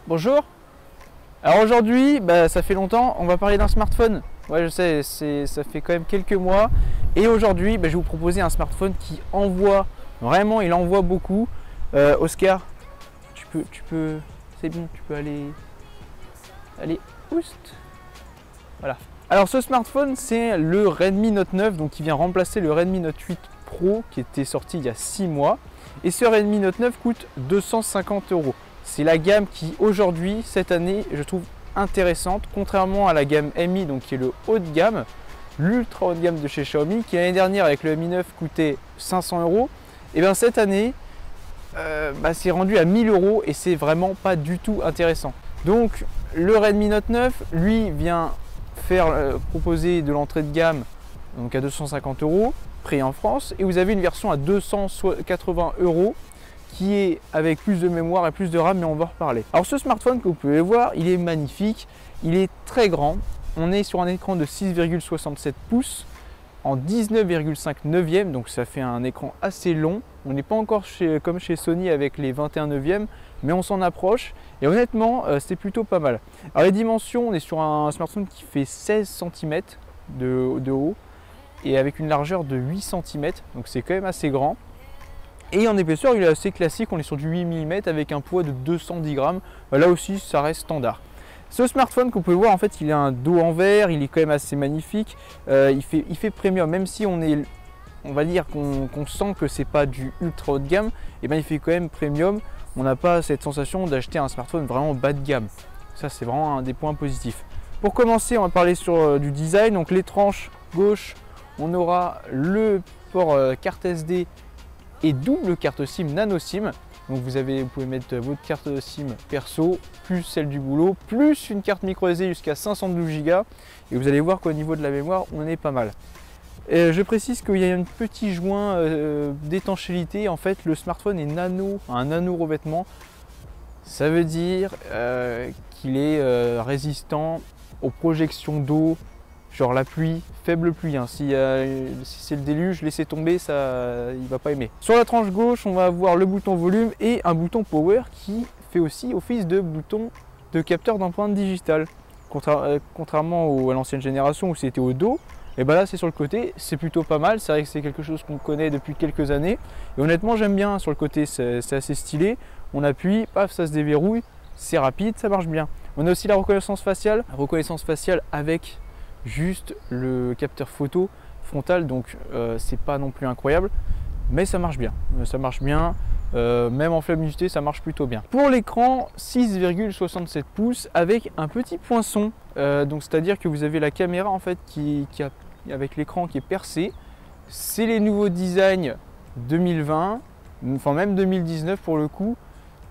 Bonjour. Alors aujourd'hui, ça fait longtemps, on va parler d'un smartphone. Ouais, je sais, ça fait quand même quelques mois. Et aujourd'hui, je vais vous proposer un smartphone qui envoie, vraiment, il envoie beaucoup. Oscar, tu peux, c'est bon, tu peux aller, oust. Voilà. Alors ce smartphone, c'est le Redmi Note 9, donc qui vient remplacer le Redmi Note 8 Pro qui était sorti il y a 6 mois. Et ce Redmi Note 9 coûte 250 €. C'est la gamme qui aujourd'hui, cette année, je trouve intéressante, contrairement à la gamme Mi, donc qui est le haut de gamme, l'ultra haut de gamme de chez Xiaomi, qui l'année dernière avec le Mi 9 coûtait 500 €. Et bien cette année, c'est rendu à 1000 € et c'est vraiment pas du tout intéressant. Donc le Redmi Note 9, lui, vient proposer de l'entrée de gamme donc à 250 €, prix en France, et vous avez une version à 280 € qui est avec plus de mémoire et plus de RAM, mais on va en reparler. Alors ce smartphone que vous pouvez voir, il est magnifique, il est très grand. On est sur un écran de 6,67 pouces en 19,5 neuvième, donc ça fait un écran assez long. On n'est pas encore comme chez Sony avec les 21 neuvièmes, mais on s'en approche et honnêtement c'est plutôt pas mal. Alors les dimensions, on est sur un smartphone qui fait 16 cm de haut et avec une largeur de 8 cm, donc c'est quand même assez grand. Et en épaisseur, il est assez classique, on est sur du 8 mm avec un poids de 210 grammes. Là aussi, ça reste standard. Ce smartphone, que vous pouvez voir, en fait, il a un dos en verre, il est quand même assez magnifique. Il fait premium, même si on va dire qu'on sent que c'est pas du ultra haut de gamme, et il fait quand même premium. On n'a pas cette sensation d'acheter un smartphone vraiment bas de gamme. Ça, c'est vraiment un des points positifs. Pour commencer, on va parler sur du design. Donc les tranches gauche, on aura le port carte SD et double carte SIM nano SIM. Donc vous pouvez mettre votre carte SIM perso, plus celle du boulot, plus une carte micro SD jusqu'à 512 Go. Et vous allez voir qu'au niveau de la mémoire, on est pas mal. Et je précise qu'il y a un petit joint d'étanchéité. En fait, le smartphone est un nano revêtement. Ça veut dire qu'il est résistant aux projections d'eau, genre la pluie, faible pluie. Si c'est le déluge, laissez tomber, ça, il va pas aimer. Sur la tranche gauche, on va avoir le bouton volume et un bouton power qui fait aussi office de bouton de capteur d'empreinte digitale. Contrairement à l'ancienne génération où c'était au dos, et là c'est sur le côté, c'est plutôt pas mal. C'est vrai que c'est quelque chose qu'on connaît depuis quelques années. Et honnêtement, j'aime bien sur le côté, c'est assez stylé. On appuie, paf, ça se déverrouille, c'est rapide, ça marche bien. On a aussi la reconnaissance faciale avec juste le capteur photo frontal, donc c'est pas non plus incroyable, mais ça marche bien. Même en faible nudité, ça marche plutôt bien. Pour l'écran, 6,67 pouces avec un petit poinçon, donc c'est-à-dire que vous avez la caméra en fait avec l'écran qui est percé. C'est les nouveaux designs 2020, enfin même 2019 pour le coup.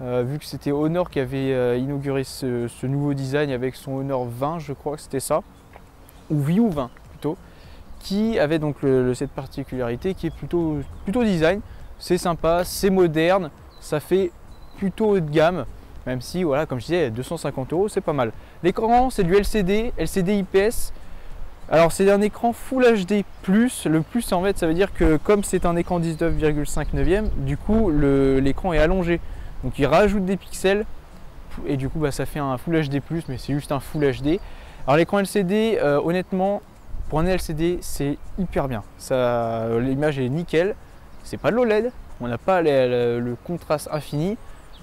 Vu que c'était Honor qui avait inauguré ce nouveau design avec son Honor 20, je crois que c'était ça, ou View 20 plutôt, qui avait donc cette particularité qui est plutôt design. C'est sympa, c'est moderne, ça fait plutôt haut de gamme, même si voilà, comme je disais, 250 €, c'est pas mal. L'écran, c'est du LCD IPS. Alors c'est un écran Full HD+, le plus en fait ça veut dire que comme c'est un écran 19,5 neuvième, du coup l'écran est allongé. Donc il rajoute des pixels et du coup ça fait un Full HD+, mais c'est juste un Full HD. Alors l'écran LCD, honnêtement, pour un LCD, c'est hyper bien. L'image est nickel. C'est pas de l'OLED, on n'a pas le contraste infini.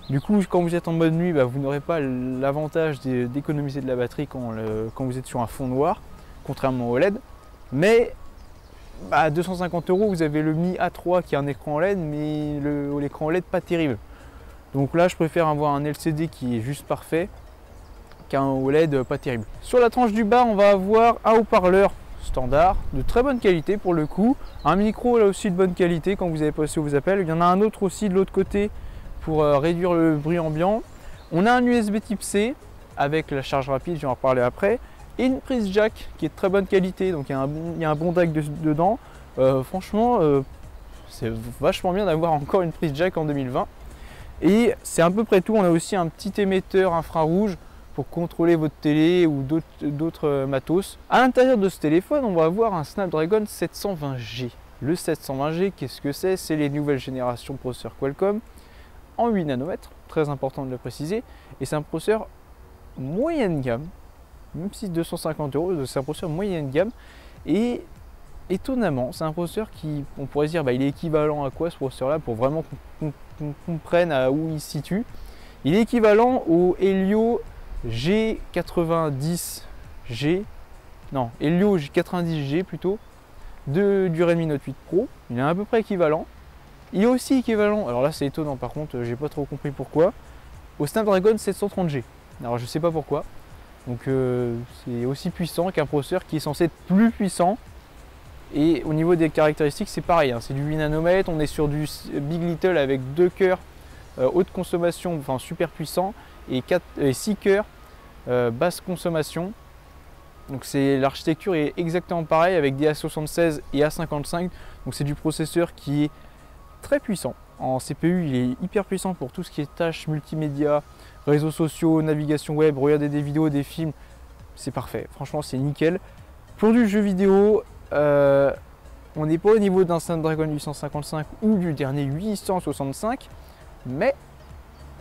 Du coup, quand vous êtes en mode nuit, vous n'aurez pas l'avantage d'économiser de la batterie quand vous êtes sur un fond noir, contrairement au OLED. Mais à 250 €, vous avez le Mi A3 qui a un écran OLED, mais l'écran OLED pas terrible. Donc là, je préfère avoir un LCD qui est juste parfait qu'un OLED pas terrible. Sur la tranche du bas, on va avoir un haut-parleur standard de très bonne qualité pour le coup, un micro là aussi de bonne qualité quand vous avez passé vos appels. Il y en a un autre aussi de l'autre côté pour réduire le bruit ambiant. On a un USB type C avec la charge rapide, je vais en reparler après, et une prise jack qui est de très bonne qualité, donc il y a un bon jack dedans. Franchement, c'est vachement bien d'avoir encore une prise jack en 2020. Et c'est à peu près tout. On a aussi un petit émetteur infrarouge pour contrôler votre télé ou d'autres matos. À l'intérieur de ce téléphone, on va avoir un Snapdragon 720G. Le 720G, qu'est-ce que c'est? C'est les nouvelles générations de processeurs Qualcomm en 8 nanomètres, très important de le préciser. Et c'est un processeur moyenne gamme, même si 250 €, c'est un processeur moyenne gamme. Et étonnamment, c'est un processeur qui, on pourrait se dire, il est équivalent à quoi ce processeur-là, pour vraiment qu'on comprenne à où il se situe. Il est équivalent au Helio G90G, non, Helio G90G plutôt, du Redmi Note 8 Pro. Il est à peu près équivalent. Il est aussi équivalent, alors là c'est étonnant par contre, j'ai pas trop compris pourquoi, au Snapdragon 730G. Alors je sais pas pourquoi. Donc c'est aussi puissant qu'un processeur qui est censé être plus puissant. Et au niveau des caractéristiques, c'est pareil, hein, c'est du 8 nanomètres, on est sur du Big Little avec 2 cœurs haute consommation, enfin super puissant, et 6 cœurs basse consommation. Donc l'architecture est exactement pareille avec des A76 et A55. Donc c'est du processeur qui est très puissant. En CPU, il est hyper puissant pour tout ce qui est tâches multimédia, réseaux sociaux, navigation web, regarder des vidéos, des films. C'est parfait, franchement c'est nickel. Pour du jeu vidéo, on n'est pas au niveau d'un Snapdragon 855 ou du dernier 865, mais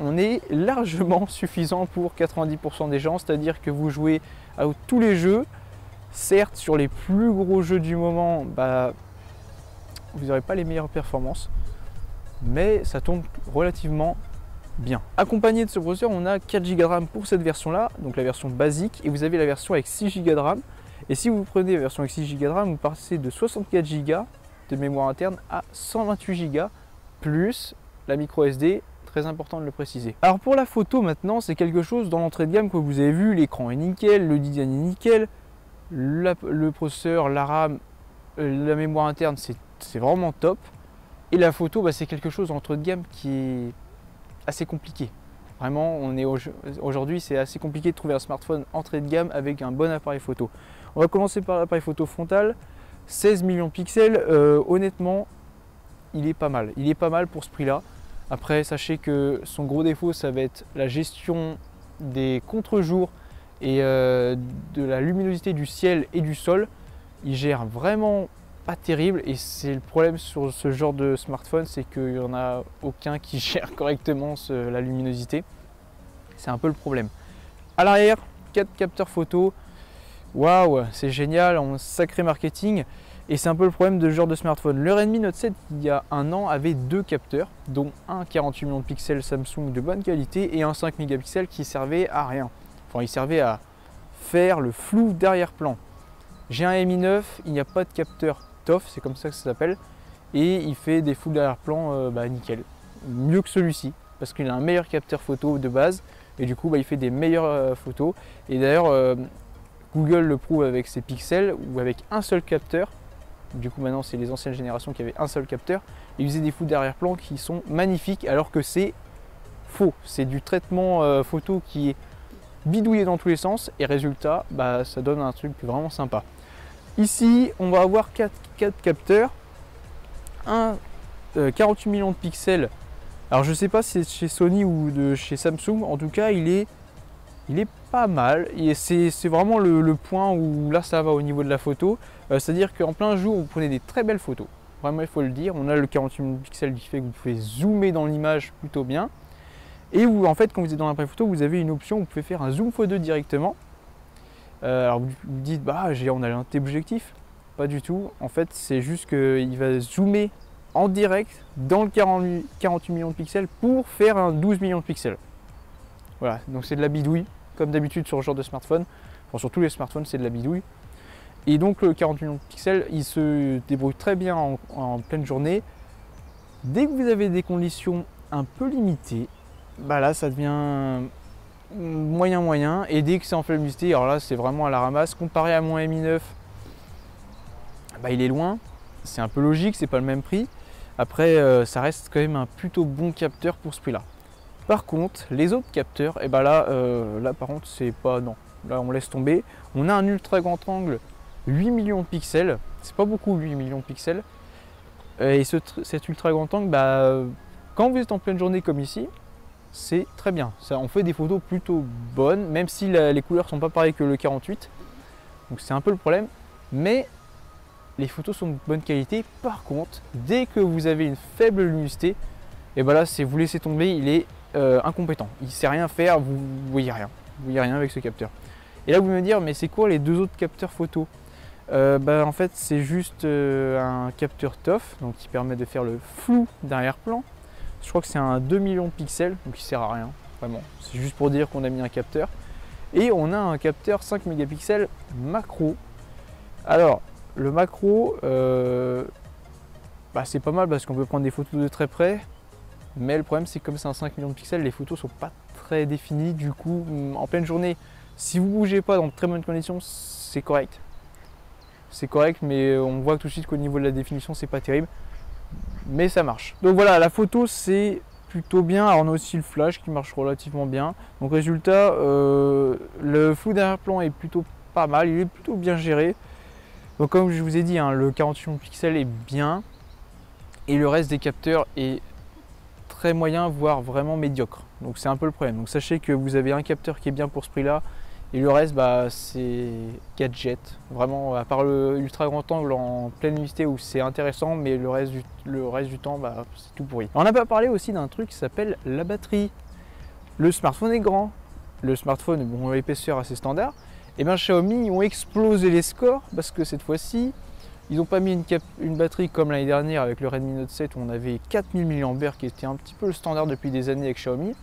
on est largement suffisant pour 90% des gens, c'est-à-dire que vous jouez à tous les jeux. Certes, sur les plus gros jeux du moment, vous n'aurez pas les meilleures performances, mais ça tourne relativement bien. Accompagné de ce processeur, on a 4 Go de RAM pour cette version-là, donc la version basique, et vous avez la version avec 6 Go de RAM. Et si vous prenez la version avec 6 Go de RAM, vous passez de 64 Go de mémoire interne à 128 Go, plus la micro SD, très important de le préciser. Alors pour la photo maintenant, c'est quelque chose dans l'entrée de gamme que vous avez vu, l'écran est nickel, le design est nickel, le processeur, la RAM, la mémoire interne, c'est vraiment top. Et la photo, c'est quelque chose en entrée de gamme qui est assez compliqué. Vraiment, aujourd'hui, c'est assez compliqué de trouver un smartphone entrée de gamme avec un bon appareil photo. On va commencer par l'appareil photo frontal, 16 millions de pixels. Honnêtement, il est pas mal. Il est pas mal pour ce prix-là. Après, sachez que son gros défaut, ça va être la gestion des contre-jours et de la luminosité du ciel et du sol. Il gère vraiment pas terrible, et c'est le problème sur ce genre de smartphone, c'est qu'il n'y en a aucun qui gère correctement la luminosité. C'est un peu le problème. À l'arrière, 4 capteurs photo. Waouh, c'est génial, un sacré marketing. Et c'est un peu le problème de ce genre de smartphone. Le Redmi Note 7, il y a un an, avait 2 capteurs, dont un 48 millions de pixels Samsung de bonne qualité et un 5 mégapixels qui servait à rien. Enfin, il servait à faire le flou d'arrière-plan. J'ai un Mi 9, il n'y a pas de capteur TOF, c'est comme ça que ça s'appelle, et il fait des flous d'arrière-plan nickel. Mieux que celui-ci, parce qu'il a un meilleur capteur photo de base, et du coup il fait des meilleures photos. Et d'ailleurs, Google le prouve avec ses pixels, ou avec un seul capteur. Du coup maintenant c'est les anciennes générations qui avaient un seul capteur, et ils faisaient des flous d'arrière-plan qui sont magnifiques, alors que c'est faux. C'est du traitement photo qui est bidouillé dans tous les sens, et résultat, ça donne un truc vraiment sympa. Ici, on va avoir 4 capteurs, un 48 millions de pixels. Alors je sais pas si c'est chez Sony ou chez Samsung, en tout cas il est pas mal, et c'est vraiment le point où là ça va au niveau de la photo. C'est-à-dire qu'en plein jour, vous prenez des très belles photos, vraiment il faut le dire. On a le 48 millions de pixels qui fait que vous pouvez zoomer dans l'image plutôt bien. Et en fait, quand vous êtes dans l'appareil photo, vous avez une option où vous pouvez faire un zoom x2 directement. Alors vous dites, on a un téléobjectif. Pas du tout. En fait, c'est juste qu'il va zoomer en direct dans le 48 millions de pixels pour faire un 12 millions de pixels. Voilà, donc c'est de la bidouille, comme d'habitude sur ce genre de smartphone. Enfin, sur tous les smartphones, c'est de la bidouille. Et donc le 48 millions de pixels, il se débrouille très bien en pleine journée. Dès que vous avez des conditions un peu limitées, là ça devient moyen, et dès que c'est en pleine luminosité, alors là c'est vraiment à la ramasse. Comparé à mon Mi 9, il est loin, c'est un peu logique, c'est pas le même prix. Après ça reste quand même un plutôt bon capteur pour ce prix là. Par contre les autres capteurs, là par contre c'est pas, non, là on laisse tomber. On a un ultra grand angle 8 millions de pixels, c'est pas beaucoup 8 millions de pixels, et cet ultra grand angle, quand vous êtes en pleine journée comme ici, c'est très bien. On fait des photos plutôt bonnes, même si les couleurs sont pas pareilles que le 48. Donc c'est un peu le problème. Mais les photos sont de bonne qualité. Par contre, dès que vous avez une faible luminosité, là, vous laissez tomber, il est incompétent. Il sait rien faire, vous voyez rien. Vous voyez rien avec ce capteur. Et là vous me dire, mais c'est quoi les deux autres capteurs photo? En fait c'est juste un capteur TOF, donc qui permet de faire le flou d'arrière-plan. Je crois que c'est un 2 millions de pixels, donc il sert à rien, vraiment. C'est juste pour dire qu'on a mis un capteur. Et on a un capteur 5 mégapixels macro. Alors, le macro, c'est pas mal parce qu'on peut prendre des photos de très près. Mais le problème c'est que comme c'est un 5 millions de pixels, les photos sont pas très définies. Du coup, en pleine journée, si vous bougez pas dans de très bonnes conditions, c'est correct. C'est correct, mais on voit tout de suite qu'au niveau de la définition, c'est pas terrible. Mais ça marche. Donc voilà, la photo c'est plutôt bien. Alors on a aussi le flash qui marche relativement bien. Donc résultat, le flou d'arrière-plan est plutôt pas mal, il est plutôt bien géré. Donc comme je vous ai dit, le 48 millions de pixels est bien. Et le reste des capteurs est très moyen, voire vraiment médiocre. Donc c'est un peu le problème. Donc sachez que vous avez un capteur qui est bien pour ce prix-là. Et le reste, c'est gadget. Vraiment, à part le ultra grand angle en pleine luminosité où c'est intéressant, mais le reste du temps, c'est tout pourri. On n'a pas parlé aussi d'un truc qui s'appelle la batterie. Le smartphone est grand. Le smartphone, bon, l'épaisseur assez standard. Et bien Xiaomi ont explosé les scores parce que cette fois-ci, ils n'ont pas mis une batterie comme l'année dernière avec le Redmi Note 7 où on avait 4000 mAh qui était un petit peu le standard depuis des années avec Xiaomi.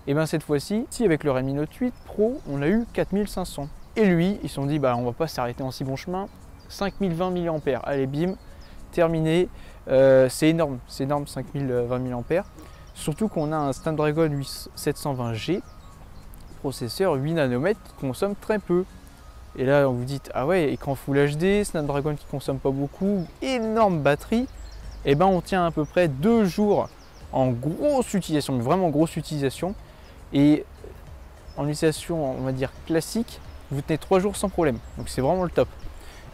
Et bien cette fois-ci, avec le Redmi Note 8 Pro, on a eu 4500. Et lui, ils se sont dit, on va pas s'arrêter en si bon chemin. 5020 mAh, allez bim, terminé. C'est énorme 5020 mAh. Surtout qu'on a un Snapdragon 720G, processeur 8 nanomètres qui consomme très peu. Et là, on vous dit, ah ouais, écran Full HD, Snapdragon qui consomme pas beaucoup, énorme batterie. Et ben on tient à peu près 2 jours en grosse utilisation, mais vraiment grosse utilisation. Et en utilisation, on va dire classique, vous tenez 3 jours sans problème. Donc c'est vraiment le top.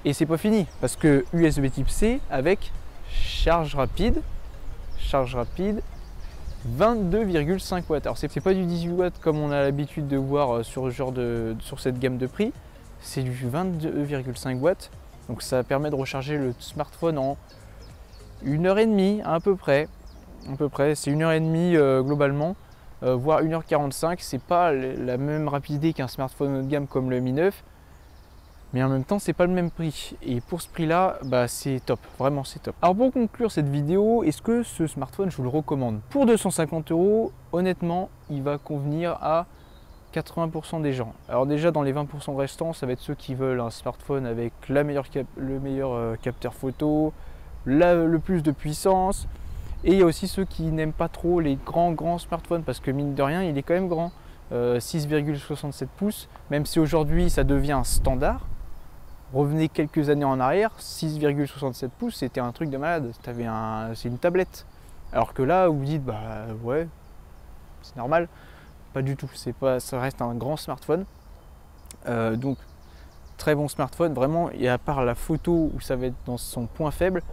Et c'est pas fini parce que USB type C avec charge rapide 22,5 watts. Alors c'est pas du 18 watts comme on a l'habitude de voir sur cette gamme de prix. C'est du 22,5 watts. Donc ça permet de recharger le smartphone en 1h30 à peu près. C'est 1h30 globalement. Voire 1h45, c'est pas la même rapidité qu'un smartphone haut de gamme comme le Mi 9, mais en même temps c'est pas le même prix. Et pour ce prix là, c'est top, vraiment c'est top. Alors pour conclure cette vidéo, est-ce que ce smartphone je vous le recommande? Pour 250 €, honnêtement, il va convenir à 80% des gens. Alors déjà dans les 20% restants, ça va être ceux qui veulent un smartphone avec le meilleur capteur photo, le plus de puissance. Et il y a aussi ceux qui n'aiment pas trop les grands smartphones parce que mine de rien il est quand même grand, 6,67 pouces, même si aujourd'hui ça devient un standard. Revenez quelques années en arrière, 6,67 pouces c'était un truc de malade, c'est une tablette. Alors que là vous vous dites ouais c'est normal, pas du tout, ça reste un grand smartphone. Donc très bon smartphone vraiment, et à part la photo où ça va être dans son point faible,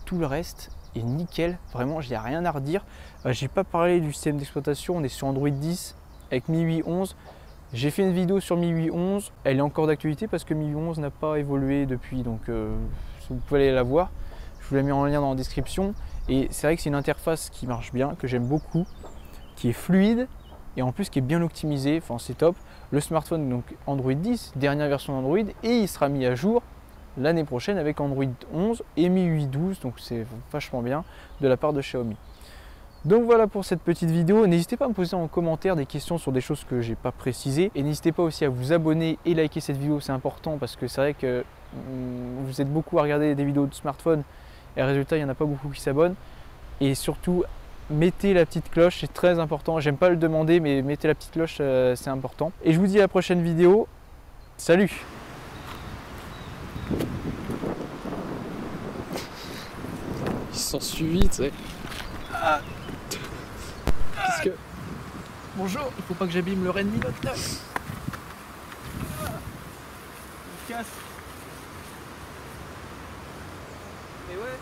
tout le reste est nickel, vraiment j'ai rien à redire. J'ai pas parlé du système d'exploitation, on est sur Android 10 avec MIUI 11. J'ai fait une vidéo sur MIUI 11, elle est encore d'actualité parce que MIUI 11 n'a pas évolué depuis, donc vous pouvez aller la voir. Je vous la mets en lien dans la description. Et c'est vrai que c'est une interface qui marche bien, que j'aime beaucoup, qui est fluide et en plus qui est bien optimisée, enfin c'est top. Le smartphone donc Android 10, dernière version d'Android, et il sera mis à jour l'année prochaine avec Android 11 et MIUI 12, donc c'est vachement bien de la part de Xiaomi. Donc voilà pour cette petite vidéo, n'hésitez pas à me poser en commentaire des questions sur des choses que j'ai pas précisées, et n'hésitez pas aussi à vous abonner et liker cette vidéo, c'est important parce que c'est vrai que vous êtes beaucoup à regarder des vidéos de smartphone et résultat il n'y en a pas beaucoup qui s'abonnent. Et surtout mettez la petite cloche, c'est très important, j'aime pas le demander mais mettez la petite cloche, c'est important. Et je vous dis à la prochaine vidéo, salut! Ils se sont suivis, tu sais. Qu'est-ce que... Bonjour, il faut pas que j'abîme le Redmi Note 9. Il casse. Mais ouais.